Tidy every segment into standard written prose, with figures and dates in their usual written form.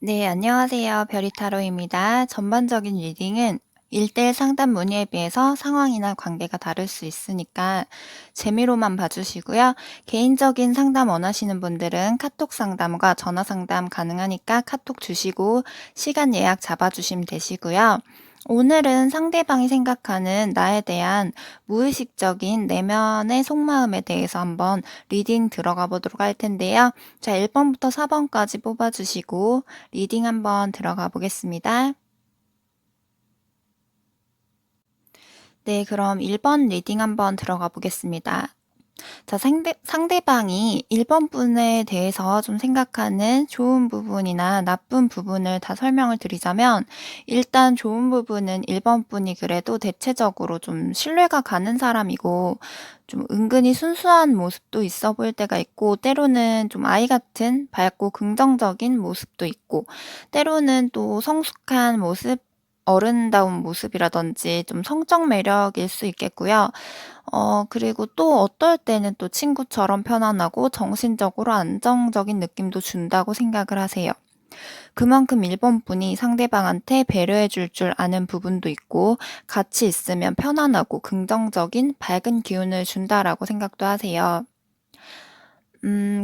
네, 안녕하세요. 별이타로입니다. 전반적인 리딩은 1대1 상담 문의에 비해서 상황이나 관계가 다를 수 있으니까 재미로만 봐주시고요. 개인적인 상담 원하시는 분들은 카톡 상담과 전화 상담 가능하니까 카톡 주시고 시간 예약 잡아주시면 되시고요. 오늘은 상대방이 생각하는 나에 대한 무의식적인 내면의 속마음에 대해서 한번 리딩 들어가 보도록 할 텐데요. 자, 1번부터 4번까지 뽑아주시고 리딩 한번 들어가 보겠습니다. 네, 그럼 1번 리딩 한번 들어가 보겠습니다. 자, 상대방이 1번 분에 대해서 좀 생각하는 좋은 부분이나 나쁜 부분을 다 설명을 드리자면, 일단 좋은 부분은 1번 분이 그래도 대체적으로 좀 신뢰가 가는 사람이고, 좀 은근히 순수한 모습도 있어 보일 때가 있고, 때로는 좀 아이 같은 밝고 긍정적인 모습도 있고, 때로는 또 성숙한 모습, 어른다운 모습이라든지 좀 성적 매력일 수 있겠고요. 그리고 또 어떨 때는 또 친구처럼 편안하고 정신적으로 안정적인 느낌도 준다고 생각을 하세요. 그만큼 1번 분이 상대방한테 배려해 줄 아는 부분도 있고 같이 있으면 편안하고 긍정적인 밝은 기운을 준다라고 생각도 하세요.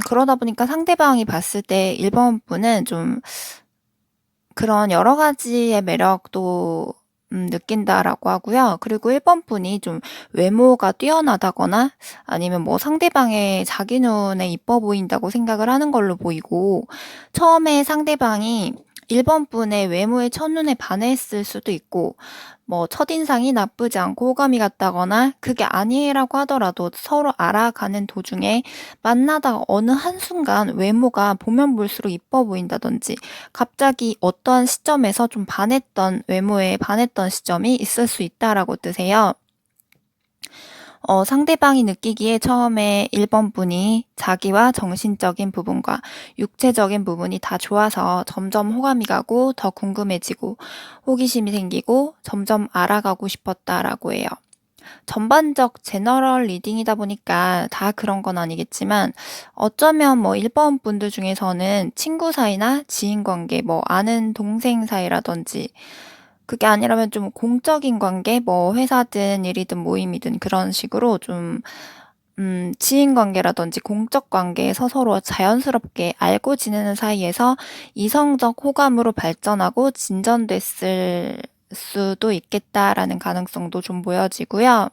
그러다 보니까 상대방이 봤을 때 1번 분은 좀 그런 여러 가지의 매력도 느낀다라고 하고요. 그리고 1번 분이 좀 외모가 뛰어나다거나 아니면 뭐 상대방의 자기 눈에 이뻐 보인다고 생각을 하는 걸로 보이고, 처음에 상대방이 1번 분의 외모에 첫눈에 반했을 수도 있고, 뭐 첫인상이 나쁘지 않고 호감이 갔다거나 그게 아니라고 하더라도 서로 알아가는 도중에 만나다가 어느 한순간 외모가 보면 볼수록 이뻐 보인다든지 갑자기 어떠한 시점에서 좀 반했던 외모에 반했던 시점이 있을 수 있다라고 뜨세요. 상대방이 느끼기에 처음에 1번 분이 자기와 정신적인 부분과 육체적인 부분이 다 좋아서 점점 호감이 가고 더 궁금해지고 호기심이 생기고 점점 알아가고 싶었다라고 해요. 전반적 제너럴 리딩이다 보니까 다 그런 건 아니겠지만 어쩌면 뭐 1번 분들 중에서는 친구 사이나 지인 관계, 뭐 아는 동생 사이라든지 그게 아니라면 좀 공적인 관계, 뭐 회사든 일이든 모임이든 그런 식으로 좀 지인 관계라든지 공적 관계에서 서로 자연스럽게 알고 지내는 사이에서 이성적 호감으로 발전하고 진전됐을 수도 있겠다라는 가능성도 좀 보여지고요.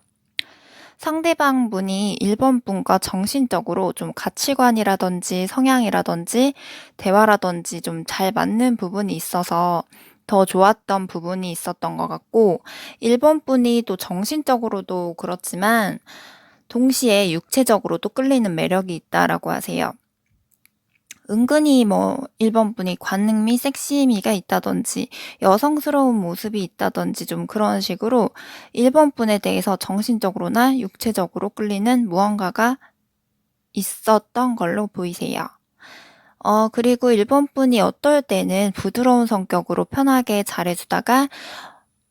상대방 분이 1번 분과 정신적으로 좀 가치관이라든지 성향이라든지 대화라든지 좀 잘 맞는 부분이 있어서 더 좋았던 부분이 있었던 것 같고, 1번 분이 또 정신적으로도 그렇지만 동시에 육체적으로도 끌리는 매력이 있다라고 하세요. 은근히 뭐 1번 분이 관능미, 섹시미가 있다든지 여성스러운 모습이 있다든지 좀 그런 식으로 1번 분에 대해서 정신적으로나 육체적으로 끌리는 무언가가 있었던 걸로 보이세요. 그리고 1번 분이 어떨 때는 부드러운 성격으로 편하게 잘해주다가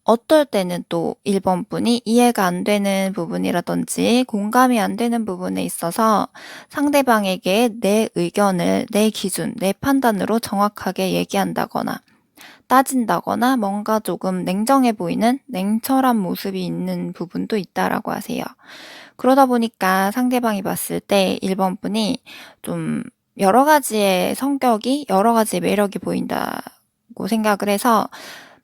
어떨 때는 또 1번 분이 이해가 안 되는 부분이라든지 공감이 안 되는 부분에 있어서 상대방에게 내 의견을 내 기준, 내 판단으로 정확하게 얘기한다거나 따진다거나 뭔가 조금 냉정해 보이는 냉철한 모습이 있는 부분도 있다라고 하세요. 그러다 보니까 상대방이 봤을 때 1번 분이 좀 여러 가지의 성격이 여러 가지의 매력이 보인다고 생각을 해서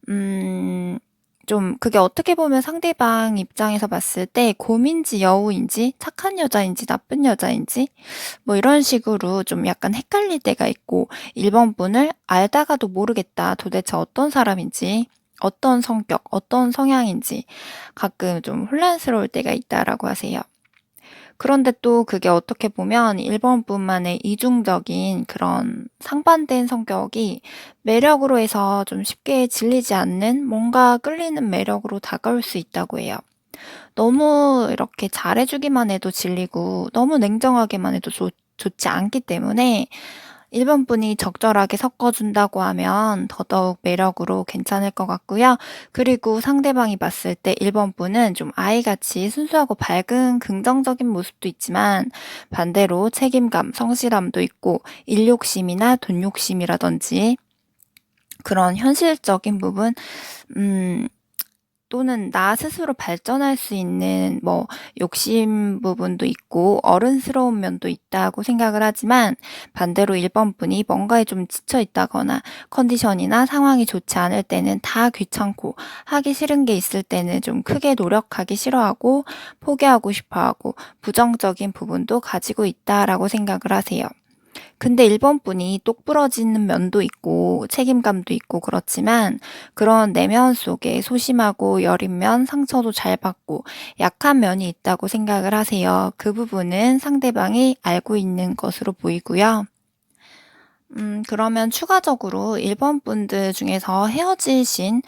음 좀 그게 어떻게 보면 상대방 입장에서 봤을 때 곰인지 여우인지 착한 여자인지 나쁜 여자인지 뭐 이런 식으로 좀 약간 헷갈릴 때가 있고, 1번 분을 알다가도 모르겠다. 도대체 어떤 사람인지, 어떤 성격, 어떤 성향인지 가끔 좀 혼란스러울 때가 있다라고 하세요. 그런데 또 그게 어떻게 보면 1번 분만의 이중적인 그런 상반된 성격이 매력으로 해서 좀 쉽게 질리지 않는 뭔가 끌리는 매력으로 다가올 수 있다고 해요. 너무 이렇게 잘해주기만 해도 질리고 너무 냉정하게만 해도 좋지 않기 때문에 1번 분이 적절하게 섞어준다고 하면 더더욱 매력으로 괜찮을 것 같고요. 그리고 상대방이 봤을 때 1번 분은 좀 아이같이 순수하고 밝은 긍정적인 모습도 있지만 반대로 책임감, 성실함도 있고 일욕심이나 돈욕심이라든지 그런 현실적인 부분 음 또는 나 스스로 발전할 수 있는 욕심 부분도 있고 어른스러운 면도 있다고 생각을 하지만, 반대로 1번 분이 뭔가에 좀 지쳐 있다거나 컨디션이나 상황이 좋지 않을 때는 다 귀찮고, 하기 싫은 게 있을 때는 좀 크게 노력하기 싫어하고 포기하고 싶어 하고 부정적인 부분도 가지고 있다라고 생각을 하세요. 근데 1번 분이 똑부러지는 면도 있고 책임감도 있고 그렇지만, 그런 내면 속에 소심하고 여린 면, 상처도 잘 받고 약한 면이 있다고 생각을 하세요. 그 부분은 상대방이 알고 있는 것으로 보이고요. 그러면 추가적으로 1번 분들 중에서 헤어지신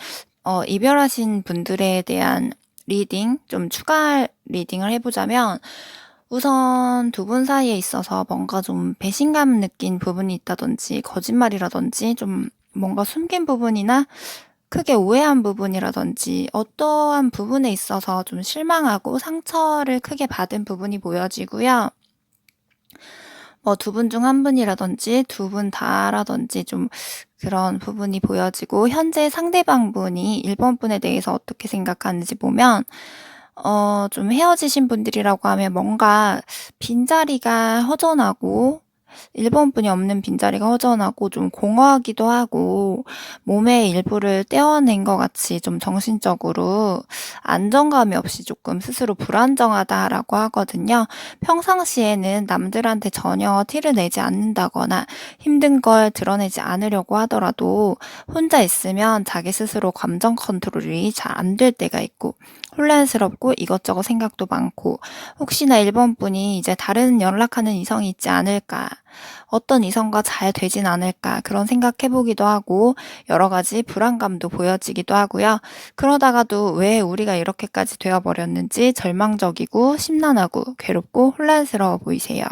이별하신 분들에 대한 리딩, 좀 추가 리딩을 해 보자면, 우선 두 분 사이에 있어서 뭔가 좀 배신감 느낀 부분이 있다든지 거짓말이라든지 좀 뭔가 숨긴 부분이나 크게 오해한 부분이라든지 어떠한 부분에 있어서 좀 실망하고 상처를 크게 받은 부분이 보여지고요. 두 분 중 한 분이라든지 두 분 다라든지 좀 그런 부분이 보여지고, 현재 상대방 분이 1번 분에 대해서 어떻게 생각하는지 보면, 좀 헤어지신 분들이라고 하면 뭔가 빈자리가 허전하고, 1번 분이 없는 빈자리가 허전하고 좀 공허하기도 하고, 몸의 일부를 떼어낸 것 같이 좀 정신적으로 안정감이 없이 조금 스스로 불안정하다라고 하거든요. 평상시에는 남들한테 전혀 티를 내지 않는다거나 힘든 걸 드러내지 않으려고 하더라도, 혼자 있으면 자기 스스로 감정 컨트롤이 잘 안 될 때가 있고 혼란스럽고 이것저것 생각도 많고, 혹시나 1번 분이 이제 다른 연락하는 이성이 있지 않을까, 어떤 이성과 잘 되진 않을까 그런 생각해 보기도 하고, 여러 가지 불안감도 보여지기도 하고요. 그러다가도 왜 우리가 이렇게까지 되어 버렸는지 절망적이고 심란하고 괴롭고 혼란스러워 보이세요.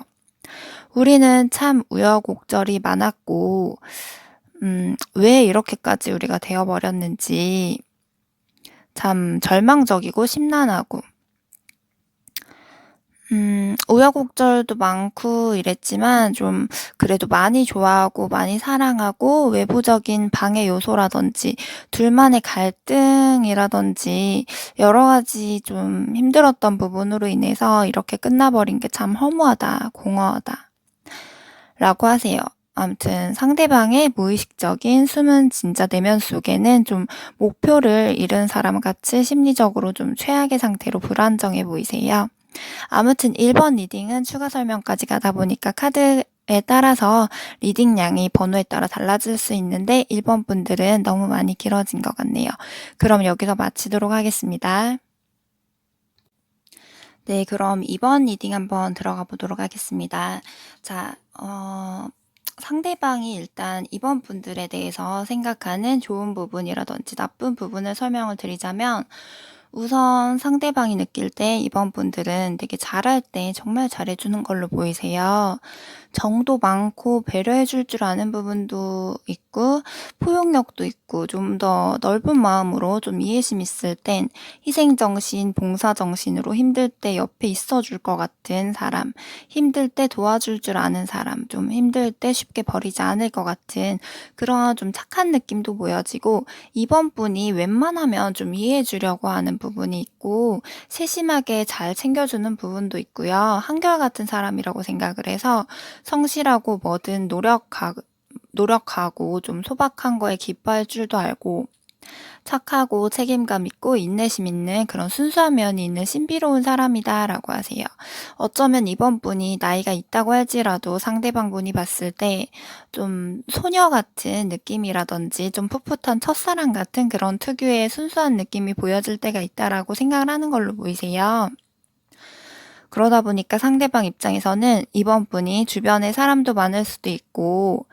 우리는 참 우여곡절이 많았고, 왜 이렇게까지 우리가 되어 버렸는지 참 절망적이고 심란하고, 우여곡절도 많고 이랬지만 좀 그래도 많이 좋아하고 많이 사랑하고, 외부적인 방해 요소라든지 둘만의 갈등이라든지 여러 가지 좀 힘들었던 부분으로 인해서 이렇게 끝나버린 게 참 허무하다, 공허하다 라고 하세요. 아무튼 상대방의 무의식적인 숨은 진짜 내면 속에는 좀 목표를 잃은 사람 같이 심리적으로 좀 최악의 상태로 불안정해 보이세요. 아무튼 1번 리딩은 추가 설명까지 가다 보니까 카드에 따라서 리딩량이 번호에 따라 달라질 수 있는데, 1번 분들은 너무 많이 길어진 것 같네요. 그럼 여기서 마치도록 하겠습니다. 네, 그럼 2번 리딩 한번 들어가 보도록 하겠습니다. 자, 상대방이 일단 2번 분들에 대해서 생각하는 좋은 부분이라든지 나쁜 부분을 설명을 드리자면, 우선 상대방이 느낄 때 2번 분들은 되게 잘할 때 정말 잘해 주는 걸로 보이세요. 정도 많고 배려해 줄 줄 아는 부분도 있고 포용력도 있고, 좀 더 넓은 마음으로 좀 이해심 있을 땐 희생 정신, 봉사 정신으로 힘들 때 옆에 있어 줄 것 같은 사람, 힘들 때 도와줄 줄 아는 사람, 좀 힘들 때 쉽게 버리지 않을 것 같은 그런 좀 착한 느낌도 보여지고, 2번 분이 웬만하면 좀 이해해 주려고 하는 부분이 있고 세심하게 잘 챙겨주는 부분도 있고요. 한결같은 사람이라고 생각을 해서 성실하고 뭐든 노력하고 좀 소박한 거에 기뻐할 줄도 알고, 착하고 책임감 있고 인내심 있는 그런 순수한 면이 있는 신비로운 사람이다라고 하세요. 어쩌면 이번 분이 나이가 있다고 할지라도 상대방 분이 봤을 때 좀 소녀 같은 느낌이라든지 좀 풋풋한 첫사랑 같은 그런 특유의 순수한 느낌이 보여질 때가 있다라고 생각을 하는 걸로 보이세요. 그러다 보니까 상대방 입장에서는 이번 분이 주변에 사람도 많을 수도 있고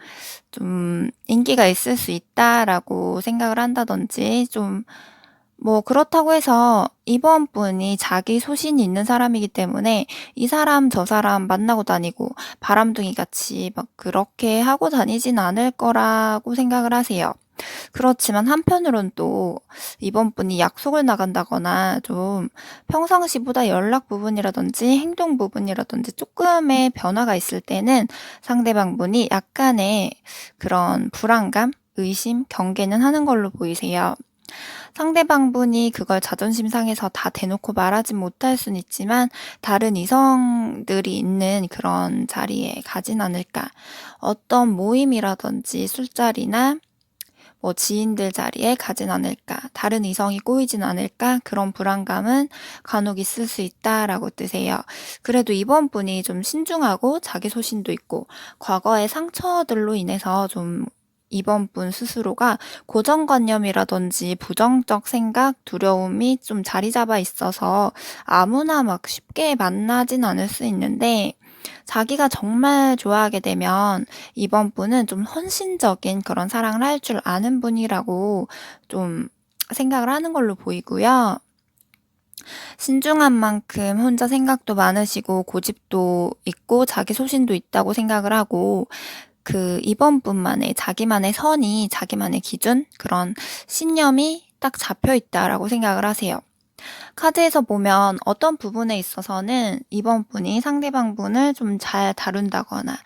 좀 인기가 있을 수 있다라고 생각을 한다든지, 좀 그렇다고 해서 이번 분이 자기 소신이 있는 사람이기 때문에 이 사람 저 사람 만나고 다니고 바람둥이 같이 막 그렇게 하고 다니진 않을 거라고 생각을 하세요. 그렇지만 한편으론 또 이번 분이 약속을 나간다거나 좀 평상시보다 연락 부분이라든지 행동 부분이라든지 쪼끔의 변화가 있을 때는 상대방 분이 약간의 그런 불안감? 의심, 경계는 하는 걸로 보이세요. 상대방 분이 그걸 자존심 상해서 다 대놓고 말하진 못할 순 있지만 다른 이성들이 있는 그런 자리에 가진 않을까. 어떤 모임이라든지 술자리나 뭐 지인들 자리에 가진 않을까. 다른 이성이 꼬이진 않을까. 그런 불안감은 간혹 있을 수 있다라고 뜨세요. 그래도 이번 분이 좀 신중하고 자기 소신도 있고 과거의 상처들로 인해서 좀 이번 분 스스로가 고정관념이라든지 부정적 생각, 두려움이 좀 자리 잡아 있어서 아무나 막 쉽게 만나진 않을 수 있는데 자기가 정말 좋아하게 되면 이번 분은 좀 헌신적인 그런 사랑을 할 줄 아는 분이라고 좀 생각을 하는 걸로 보이고요. 신중한 만큼 혼자 생각도 많으시고 고집도 있고 자기 소신도 있다고 생각을 하고 그 이번 분만의 자기만의 선이 자기만의 기준 그런 신념이 딱 잡혀 있다라고 생각을 하세요. 카드에서 보면 어떤 부분에 있어서는 이번 분이 상대방 분을 좀 잘 다룬다거나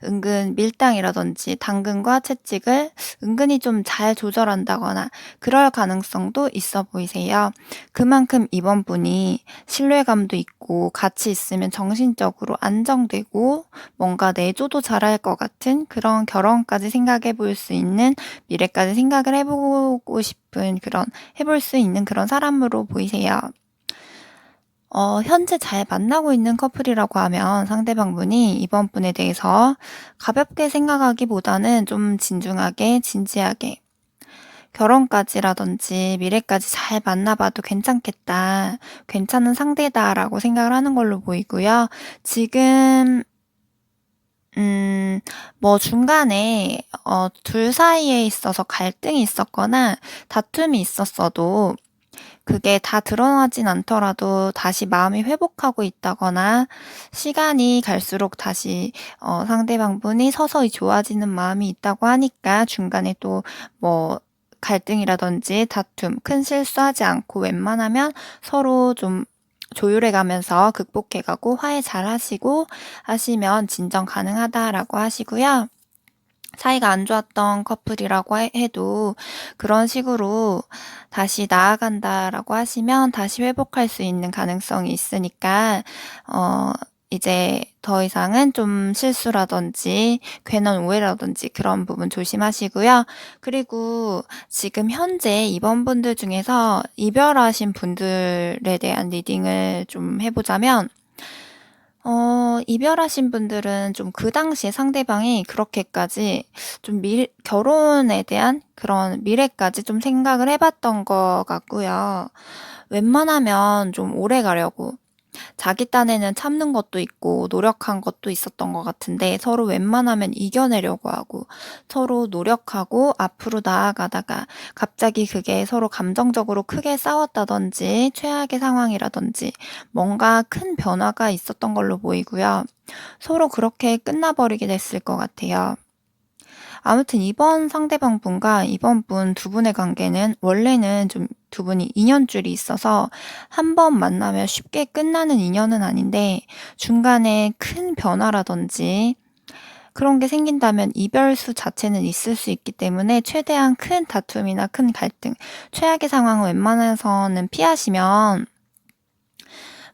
은근 밀당이라든지 당근과 채찍을 은근히 좀 잘 조절한다거나 그럴 가능성도 있어 보이세요. 그만큼 이번 분이 신뢰감도 있고 같이 있으면 정신적으로 안정되고 뭔가 내조도 잘할 것 같은 그런 결혼까지 생각해 볼 수 있는 미래까지 생각을 해보고 싶은 그런 해볼 수 있는 그런 사람으로 보이세요. 현재 잘 만나고 있는 커플이라고 하면 상대방 분이 이번 분에 대해서 가볍게 생각하기보다는 좀 진중하게, 진지하게 결혼까지라든지 미래까지 잘 만나봐도 괜찮겠다, 괜찮은 상대다라고 생각을 하는 걸로 보이고요. 지금 뭐 중간에 둘 사이에 있어서 갈등이 있었거나 다툼이 있었어도 그게 다 드러나진 않더라도 다시 마음이 회복하고 있다거나 시간이 갈수록 다시 상대방 분이 서서히 좋아지는 마음이 있다고 하니까 중간에 또 뭐 갈등이라든지 다툼, 큰 실수하지 않고 웬만하면 서로 좀 조율해 가면서 극복해 가고 화해 잘 하시고 하시면 진정 가능하다라고 하시고요. 사이가 안 좋았던 커플이라고 해도 그런 식으로 다시 나아간다라고 하시면 다시 회복할 수 있는 가능성이 있으니까 어 이제 더 이상은 좀 실수라든지 괜한 오해라든지 그런 부분 조심하시고요. 그리고 지금 현재 이번 분들 중에서 이별하신 분들에 대한 리딩을 좀 해 보자면 이별하신 분들은 좀 그 당시에 상대방이 그렇게까지 좀 결혼에 대한 그런 미래까지 좀 생각을 해 봤던 것 같고요. 웬만하면 좀 오래 가려고 자기 딴에는 참는 것도 있고 노력한 것도 있었던 것 같은데 서로 웬만하면 이겨내려고 하고 서로 노력하고 앞으로 나아가다가 갑자기 그게 서로 감정적으로 크게 싸웠다든지 최악의 상황이라든지 뭔가 큰 변화가 있었던 걸로 보이고요. 서로 그렇게 끝나버리게 됐을 것 같아요. 아무튼 이번 상대방 분과 이번 분 두 분의 관계는 원래는 좀 두 분이 인연줄이 있어서 한 번 만나면 쉽게 끝나는 인연은 아닌데 중간에 큰 변화라든지 그런 게 생긴다면 이별수 자체는 있을 수 있기 때문에 최대한 큰 다툼이나 큰 갈등, 최악의 상황을 웬만해서는 피하시면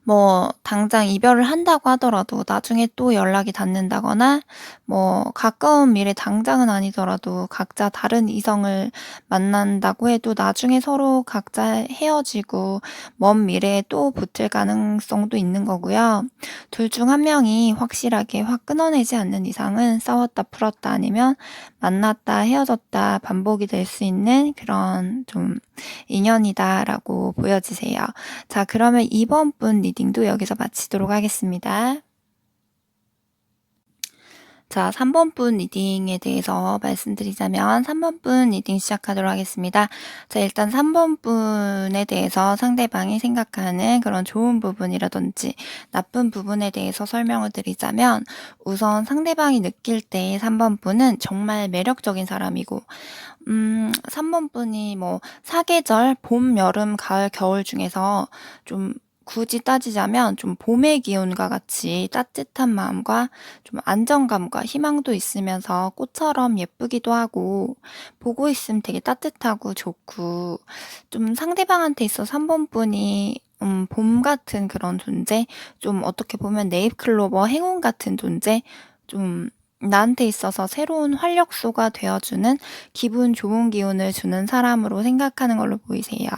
뭐 당장 이별을 한다고 하더라도 나중에 또 연락이 닿는다거나 뭐 가까운 미래 당장은 아니더라도 각자 다른 이성을 만난다고 해도 나중에 서로 각자 헤어지고 먼 미래에 또 붙을 가능성도 있는 거고요. 둘 중 한 명이 확실하게 확 끊어내지 않는 이상은 싸웠다 풀었다 아니면 만났다 헤어졌다 반복이 될 수 있는 그런 좀 인연이다라고 보여지세요. 자, 그러면 이번 분 리딩도 여기서 마치도록 하겠습니다. 자, 3번 분 리딩에 대해서 말씀드리자면 3번 분 리딩 시작하도록 하겠습니다. 자, 일단 3번 분에 대해서 상대방이 생각하는 그런 좋은 부분이라든지 나쁜 부분에 대해서 설명을 드리자면 우선 상대방이 느낄 때 3번 분은 정말 매력적인 사람이고 3번 분이 뭐 사계절 봄, 여름, 가을, 겨울 중에서 좀 굳이 따지자면 좀 봄의 기온과 같이 따뜻한 마음과 좀 안정감과 희망도 있으면서 꽃처럼 예쁘기도 하고 보고 있으면 되게 따뜻하고 좋고 좀 상대방한테 있어서 3 번분이 봄 같은 그런 존재, 좀 어떻게 보면 네잎클로버 행운 같은 존재, 좀 나한테 있어서 새로운 활력소가 되어 주는 기분 좋은 기운을 주는 사람으로 생각하는 걸로 보이세요.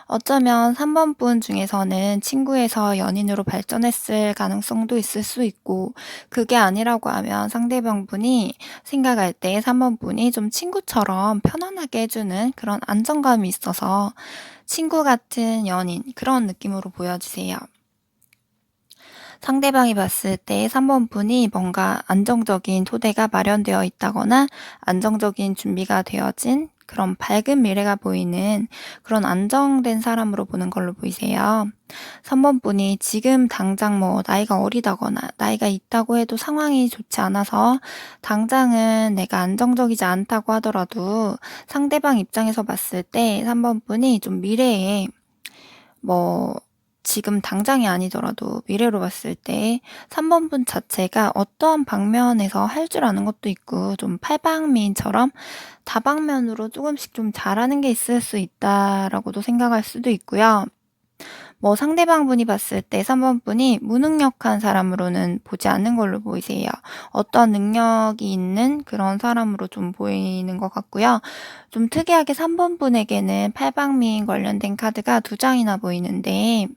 어쩌면 3 번분 중에서는 친구에서 연인으로 발전했을 가능성도 있을 수 있고, 그게 아니라고 하면 상대방분이 생각할 때 3 번분이 좀 친구처럼 편안하게 해 주는 그런 안정감이 있어서 친구 같은 연인, 그런 느낌으로 보여지세요. 상대방이 봤을 때 3 번분이 뭔가 안정적인 토대가 마련되어 있다거나 안정적인 준비가 되어진 그런 밝은 미래가 보이는 그런 안정된 사람으로 보는 걸로 보이세요. 3 번분이 지금 당장 뭐 나이가 어리다거나 나이가 있다고 해도 상황이 좋지 않아서 당장은 내가 안정적이지 않다고 하더라도 상대방 입장에서 봤을 때 3 번분이 좀 미래에 뭐 지금 당장이 아니더라도 미래로 봤을 때 3 번분 자체가 어떠한 방면에서 할 줄 아는 것도 있고 좀 팔방미인처럼 다방면으로 조금씩 좀 잘하는 게 있을 수 있다라고도 생각할 수도 있고요. 뭐 상대방분이 봤을 때 3 번분이 무능력한 사람으로는 보지 않는 걸로 보이세요. 어떤 능력이 있는 그런 사람으로 좀 보이는 것 같고요. 좀 특이하게 3 번분에게는 팔방미인 관련된 카드가 2 장이나 보이는데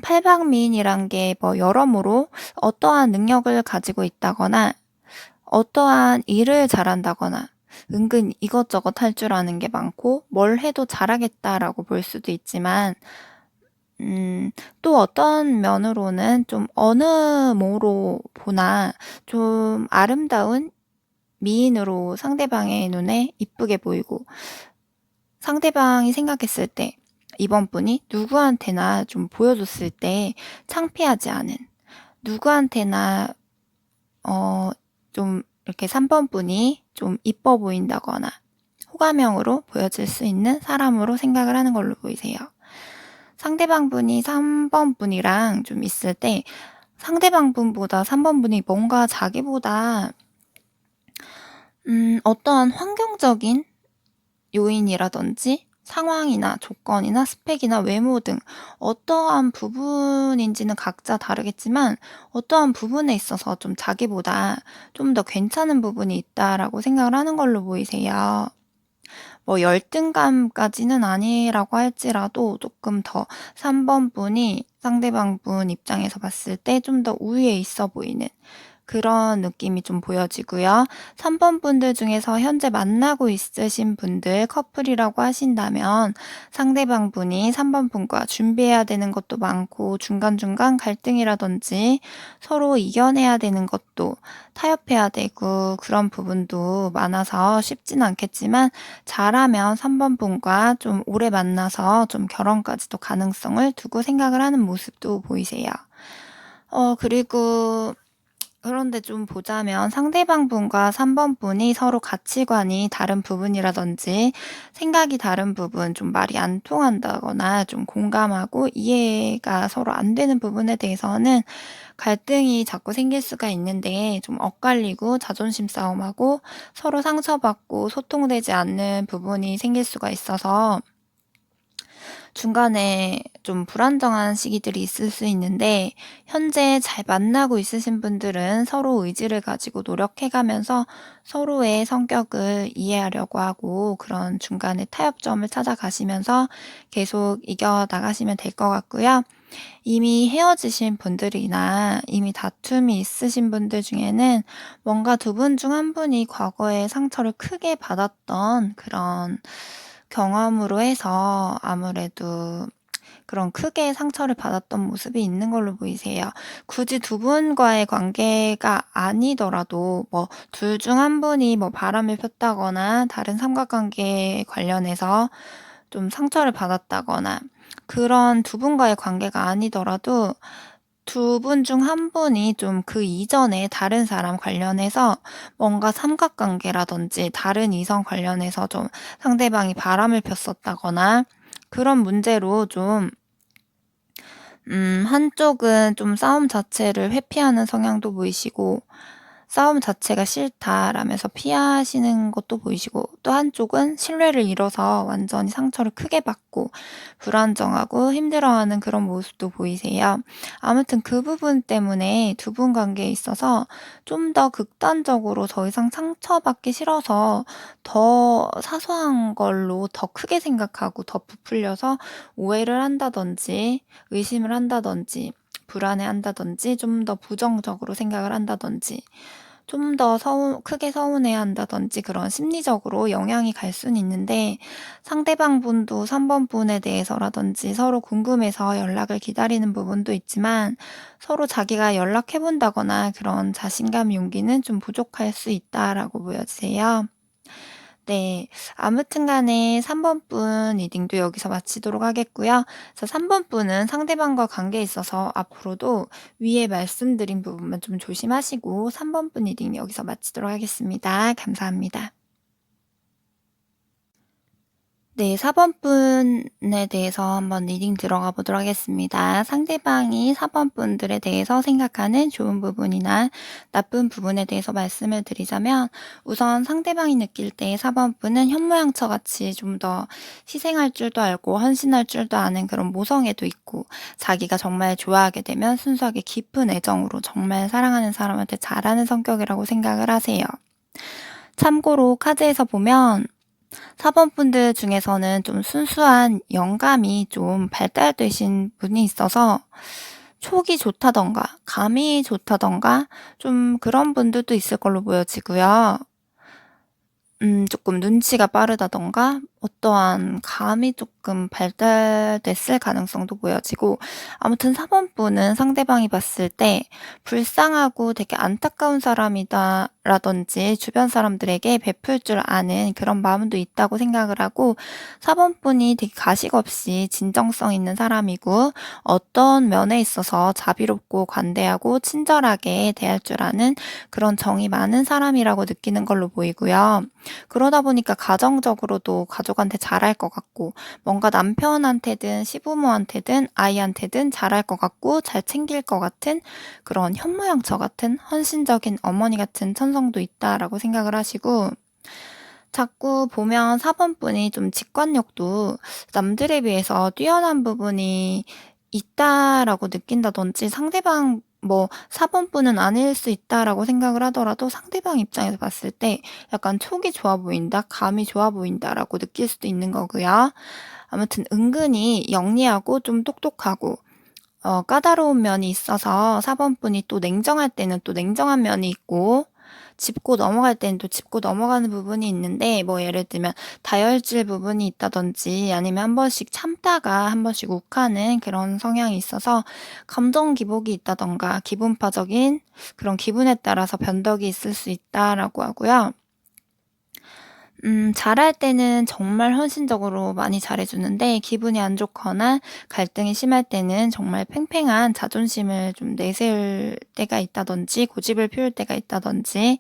팔방미인이란 게 뭐 여러모로 어떠한 능력을 가지고 있다거나 어떠한 일을 잘한다거나 은근 이것저것 할 줄 아는 게 많고 '뭘 해도 잘하겠다.'라고 볼 수도 있지만 또 어떤 면으로는 좀 어느 뭐로 보나 좀 아름다운 미인으로 상대방의 눈에 이쁘게 보이고, 상대방이 생각했을 때 이번 분이 누구한테나 좀 보여줬을 때 창피하지 않은, 누구한테나 좀 이렇게 3번 분이 좀 이뻐 보인다거나 호감형으로 보여질 수 있는 사람으로 생각을 하는 걸로 보이세요. 상대방 분이 3번 분이랑 좀 있을 때 상대방 분보다 3번 분이 뭔가 자기보다 어떠한 환경적인 요인이라든지 상황이나 조건이나 스펙이나 외모 등 어떠한 부분인지는 각자 다르겠지만 어떠한 부분에 있어서 좀 자기보다 좀 더 괜찮은 부분이 있다라고 생각을 하는 걸로 보이세요. 뭐 열등감까지는 아니라고 할지라도 조금 더 3번 분이 상대방 분 입장에서 봤을 때 좀 더 우위에 있어 보이는 그런 느낌이 좀 보여지고요. 3번 분들 중에서 현재 만나고 있으신 분들 커플이라고 하신다면 상대방 분이 3번 분과 준비해야 되는 것도 많고 중간중간 갈등이라든지 서로 이겨내야 되는 것도 타협해야 되고 그런 부분도 많아서 쉽진 않겠지만 잘하면 3번 분과 좀 오래 만나서 좀 결혼까지도 가능성을 두고 생각을 하는 모습도 보이세요. 그리고 그런데 좀 보자면 상대방 분과 3번 분이 서로 가치관이 다른 부분이라든지 생각이 다른 부분, 좀 말이 안 통한다거나 좀 공감하고 이해가 서로 안 되는 부분에 대해서는 갈등이 자꾸 생길 수가 있는데, 좀 엇갈리고 자존심 싸움하고 서로 상처받고 소통되지 않는 부분이 생길 수가 있어서 중간에 좀 불안정한 시기들이 있을 수 있는데, 현재 잘 만나고 있으신 분들은 서로 의지를 가지고 노력해 가면서 서로의 성격을 이해하려고 하고 그런 중간에 타협점을 찾아가시면서 계속 이겨 나가시면 될 것 같고요. 이미 헤어지신 분들이나 이미 다툼이 있으신 분들 중에는 뭔가 두 분 중 한 분이 과거에 상처를 크게 받았던 그런 경험으로 해서 아무래도 그런 크게 상처를 받았던 모습이 있는 걸로 보이세요. 굳이 두 분과의 관계가 아니더라도 뭐 둘 중 한 분이 뭐 바람을 폈다거나 다른 삼각관계 관련해서 좀 상처를 받았다거나 그런 두 분과의 관계가 아니더라도 두 분 중 한 분이 좀 그 이전에 다른 사람 관련해서 뭔가 삼각관계라든지 다른 이성 관련해서 좀 상대방이 바람을 폈었다거나 그런 문제로 좀 한쪽은 좀 싸움 자체를 회피하는 성향도 보이시고 "싸움 자체가 싫다."라면서 피하시는 것도 보이시고, 또 한쪽은 신뢰를 잃어서 완전히 상처를 크게 받고 불안정하고 힘들어하는 그런 모습도 보이세요. 아무튼 그 부분 때문에 두 분 관계에 있어서 좀 더 극단적으로 더 이상 상처받기 싫어서 더 사소한 걸로 더 크게 생각하고 더 부풀려서 오해를 한다든지 의심을 한다든지 불안해한다든지 좀 더 부정적으로 생각을 한다든지 좀 더 크게 서운해한다든지 그런 심리적으로 영향이 갈 수는 있는데, 상대방 분도 3번 분에 대해서라든지 서로 궁금해서 연락을 기다리는 부분도 있지만 서로 자기가 연락해 본다거나 그런 자신감 용기는 좀 부족할 수 있다라고 보여지세요. 네. 아무튼 간에 3번 분 리딩도 여기서 마치도록 하겠고요. 그래서 3번 분은 상대방과 관계에 있어서 앞으로도 위에 말씀드린 부분만 좀 조심하시고 3번 분 리딩 여기서 마치도록 하겠습니다. 감사합니다. 네. 4번 분에 대해서 한번 리딩 들어가 보도록 하겠습니다. 상대방이 4번 분들에 대해서 생각하는 좋은 부분이나 나쁜 부분에 대해서 말씀을 드리자면, 우선 상대방이 느낄 때 4번 분은 현모양처 같이 좀 더 희생할 줄도 알고 헌신할 줄도 아는 그런 모성애도 있고, 자기가 정말 좋아하게 되면 순수하게 깊은 애정으로 정말 사랑하는 사람한테 잘하는 성격이라고 생각을 하세요. 참고로 카드에서 보면 4번 분들 중에서는 좀 순수한 영감이 좀 발달되신 분이 있어서 촉이 좋다든가 감이 좋다든가 좀 그런 분들도 있을 걸로 보여지고요. 조금 눈치가 빠르다든가 어떠한 감이 조금 발달됐을 가능성도 보여지고, 아무튼 4번 분은 상대방이 봤을 때 '불쌍하고 되게 안타까운 사람이다.'라든지 주변 사람들에게 베풀 줄 아는 그런 마음도 있다고 생각을 하고, 4번 분이 되게 가식 없이 진정성 있는 사람이고 어떤 면에 있어서 자비롭고 관대하고 친절하게 대할 줄 아는 그런 정이 많은 사람이라고 느끼는 걸로 보이고요. 그러다 보니까 가정적으로도 가족한테 잘할 것 같고, 뭔가 남편한테든 시부모한테든 아이한테든 잘할 것 같고 잘 챙길 것 같은 그런 현모양처 같은 헌신적인 어머니 같은 천성도 있다라고 생각을 하시고, 자꾸 보면 4번 분이 좀 직관력도 남들에 비해서 뛰어난 부분이 있다라고 느낀다든지, 상대방 뭐 4번 분은 아닐 수 있다라고 생각을 하더라도 상대방 입장에서 봤을 때 약간 '촉이 좋아 보인다. 감이 좋아 보인다.'라고 느낄 수도 있는 거고요. 아무튼 은근히 영리하고 좀 똑똑하고 까다로운 면이 있어서 4번 분이 또 냉정할 때는 또 냉정한 면이 있고, 짚고 넘어갈 때는 또 짚고 넘어가는 부분이 있는데, 뭐 예를 들면 다혈질 부분이 있다든지 아니면 한 번씩 참다가 한 번씩 욱하는 그런 성향이 있어서 감정 기복이 있다든가 기분파적인 그런 기분에 따라서 변덕이 있을 수 있다라고 하고요. 잘할 때는 정말 헌신적으로 많이 잘해 주는데, 기분이 안 좋거나 갈등이 심할 때는 정말 팽팽한 자존심을 좀 내세울 때가 있다든지 고집을 피울 때가 있다든지,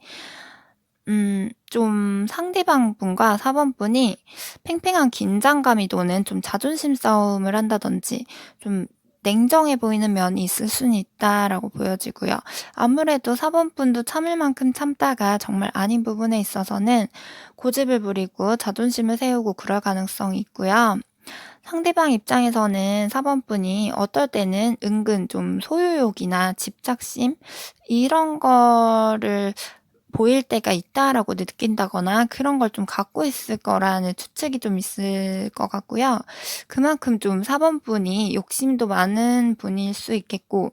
좀 상대방 분과 4번 분이 팽팽한 긴장감이 도는 좀 자존심 싸움을 한다든지 좀 냉정해 보이는 면이 있을 수는 있다라고 보여지고요. 아무래도 4번 분도 참을 만큼 참다가 정말 아닌 부분에 있어서는 고집을 부리고 자존심을 세우고 그럴 가능성이 있고요. 상대방 입장에서는 4번 분이 어떨 때는 은근 좀 소유욕이나 집착심 이런 거를 보일 때가 있다라고 느낀다거나 그런 걸 좀 갖고 있을 거라는 추측이 좀 있을 것 같고요. 그만큼 좀 4번 분이 욕심도 많은 분일 수 있겠고,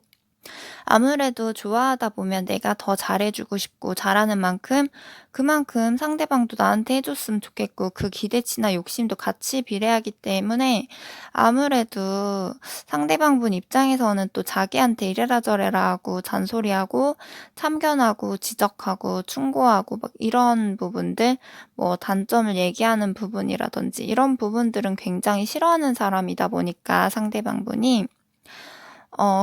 아무래도 좋아하다 보면 내가 더 잘해 주고 싶고 잘하는 만큼 그만큼 상대방도 나한테 해 줬으면 좋겠고 그 기대치나 욕심도 같이 비례하기 때문에, 아무래도 상대방분 입장에서는 또 자기한테 이래라 저래라 하고 잔소리하고 참견하고 지적하고 충고하고 막 이런 부분들, 뭐 단점을 얘기하는 부분이라든지 이런 부분들은 굉장히 싫어하는 사람이다 보니까 상대방분이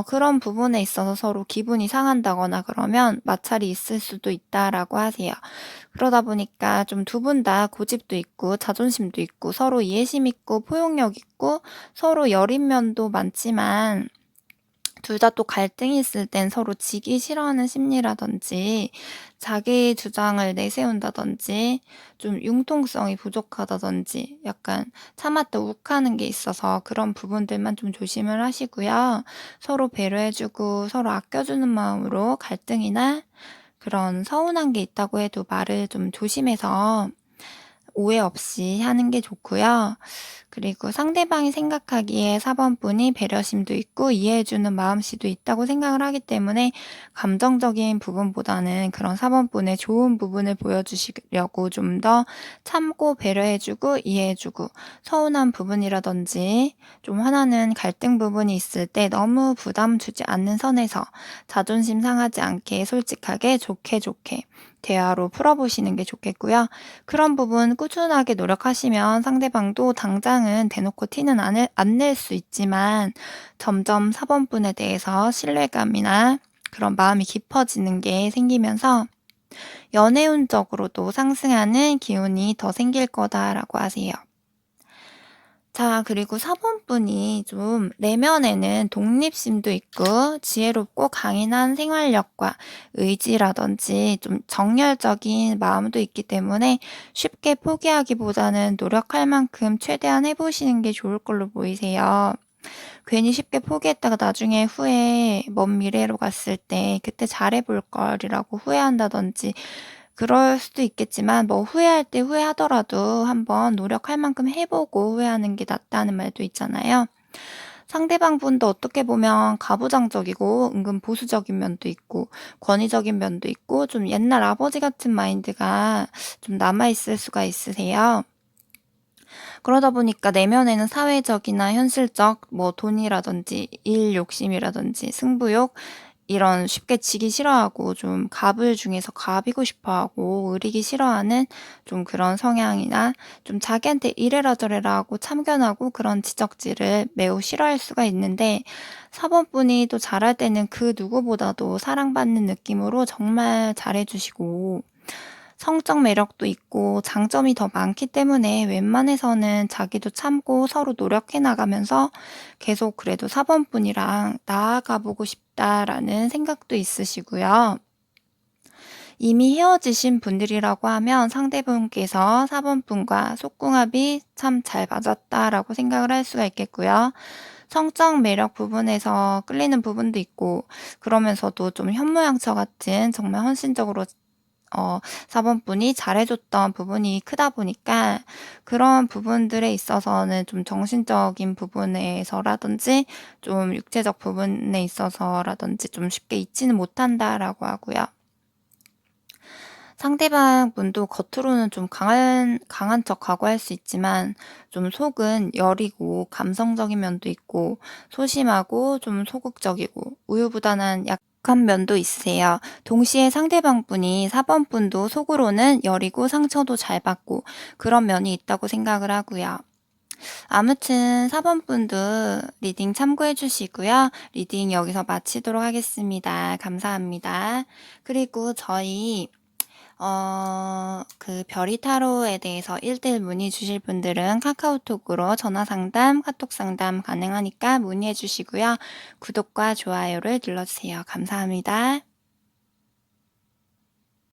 그런 부분에 있어서 서로 기분이 상한다거나 그러면 마찰이 있을 수도 있다라고 하세요. 그러다 보니까 좀 두 분 다 고집도 있고 자존심도 있고 서로 이해심 있고 포용력 있고 서로 여린 면도 많지만, 둘 다 또 갈등이 있을 땐 서로 지기 싫어하는 심리라든지 자기 주장을 내세운다든지 좀 융통성이 부족하다든지 약간 참았다 욱하는 게 있어서 그런 부분들만 좀 조심을 하시고요. 서로 배려해 주고 서로 아껴 주는 마음으로 갈등이나 그런 서운한 게 있다고 해도 말을 좀 조심해서 오해 없이 하는 게 좋고요. 그리고 상대방이 생각하기에 4 번분이 배려심도 있고 이해해 주는 마음씨도 있다고 생각을 하기 때문에 감정적인 부분보다는 그런 4 번분의 좋은 부분을 보여주시려고 좀 더 참고 배려해 주고 이해해 주고 서운한 부분이라든지 좀 화나는 갈등 부분이 있을 때 너무 부담 주지 않는 선에서 자존심 상하지 않게 솔직하게 좋게 좋게 대화로 풀어보시는 게 좋겠고요. 그런 부분 꾸준하게 노력하시면 상대방도 당장은 대놓고 티는 안 낼 수 있지만 점점 사번분에 대해서 신뢰감이나 그런 마음이 깊어지는 게 생기면서 연애운적으로도 상승하는 기운이 더 생길 거다라고 하세요. 자, 그리고 4 번분이 좀 내면에는 독립심도 있고 지혜롭고 강인한 생활력과 의지라든지 좀 정열적인 마음도 있기 때문에 쉽게 포기하기보다는 노력할 만큼 최대한 해 보시는 게 좋을 걸로 보이세요. 괜히 쉽게 포기했다가 나중에 후에 먼 미래로 갔을 때 '그때 잘해 볼 걸.'이라고 후회한다든지 그럴 수도 있겠지만 뭐 후회할 때 후회하더라도 한번 노력할 만큼 해 보고 후회하는 게 낫다는 말도 있잖아요. 상대방 분도 어떻게 보면 가부장적이고 은근 보수적인 면도 있고 권위적인 면도 있고 좀 옛날 아버지 같은 마인드가 좀 남아 있을 수가 있으세요. 그러다 보니까 내면에는 사회적이나 현실적 뭐 돈이라든지 일 욕심이라든지 승부욕 이런 쉽게 지기 싫어하고 좀 갑을 중에서 갑이고 싶어하고 의리기 싫어하는 좀 그런 성향이나 좀 자기한테 이래라 저래라 하고 참견하고 그런 지적질을 매우 싫어할 수가 있는데 4 번분이 또 잘할 때는 그 누구보다도 사랑받는 느낌으로 정말 잘해 주시고 성적 매력도 있고 장점이 더 많기 때문에 웬만해서는 자기도 참고 서로 노력해 나가면서 계속 그래도 4 번분이랑 나아가 보고 싶다라는 생각도 있으시고요. 이미 헤어지신 분들이라고 하면 상대분께서 4 번분과 속궁합이 참 잘 맞았다라고 생각을 할 수가 있겠고요. 성적 매력 부분에서 끌리는 부분도 있고 그러면서도 좀 현모양처 같은 정말 헌신적으로 4 번분이 잘해 줬던 부분이 크다 보니까 그런 부분들에 있어서는 좀 정신적인 부분에서라든지 좀 육체적 부분에 있어서라든지 좀 쉽게 잊지는 못한다라고 하고요. 상대방 분도 겉으로는 좀 강한 척하고 할 수 있지만 좀 속은 여리고 감성적인 면도 있고 소심하고 좀 소극적이고 우유부단한 약한 면도 있으세요. 동시에 상대방 분이 4 번 분도 속으로는 여리고 상처도 잘 받고 그런 면이 있다고 생각을 하고요. 아무튼 4번 분도 리딩 참고해 주시고요. 리딩 여기서 마치도록 하겠습니다. 감사합니다. 그리고 저희 그 별이 타로에 대해서 1대1 문의 주실 분들은 카카오톡으로 전화 상담, 카톡 상담 가능하니까 문의해 주시고요. 구독과 좋아요를 눌러주세요. 감사합니다.